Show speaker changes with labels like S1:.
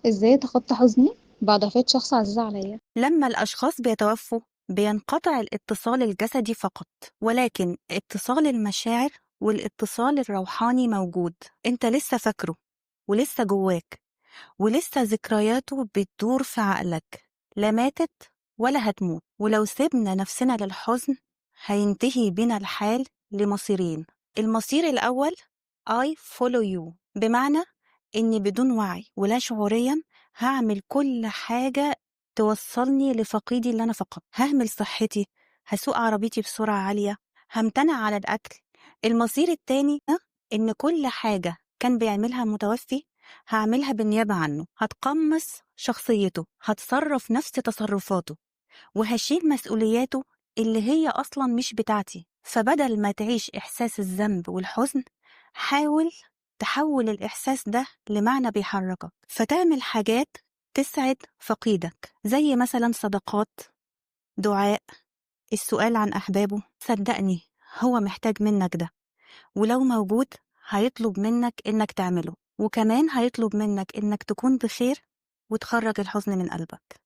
S1: إزاي أتخطى حزني بعد وفاة شخص عزيز عليا؟
S2: لما الأشخاص بيتوفوا بينقطع الاتصال الجسدي فقط، ولكن اتصال المشاعر والاتصال الروحاني موجود. انت لسه فاكره ولسه جواك، ولسه ذكرياته بتدور في عقلك، لا ماتت ولا هتموت. ولو سيبنا نفسنا للحزن هينتهي بنا الحال لمصيرين. المصير الأول I follow you، بمعنى إني بدون وعي ولا شعوريا هعمل كل حاجة توصلني لفقيدي اللي أنا فقدته. ههمل صحتي، هسوق عربيتي بسرعة عالية، همتنع على الأكل. المصير التاني إن كل حاجة كان بيعملها المتوفي هعملها بالنيابة عنه، هتقمص شخصيته، هتصرف نفس تصرفاته، وهشيل مسؤولياته اللي هي أصلا مش بتاعتي. فبدل ما تعيش إحساس الذنب والحزن، حاول تحول الإحساس ده لمعنى بيحركك، فتعمل حاجات تسعد فقيدك، زي مثلا صدقات، دعاء، السؤال عن أحبابه. صدقني هو محتاج منك ده، ولو موجود هيطلب منك إنك تعمله، وكمان هيطلب منك إنك تكون بخير وتخرج الحزن من قلبك.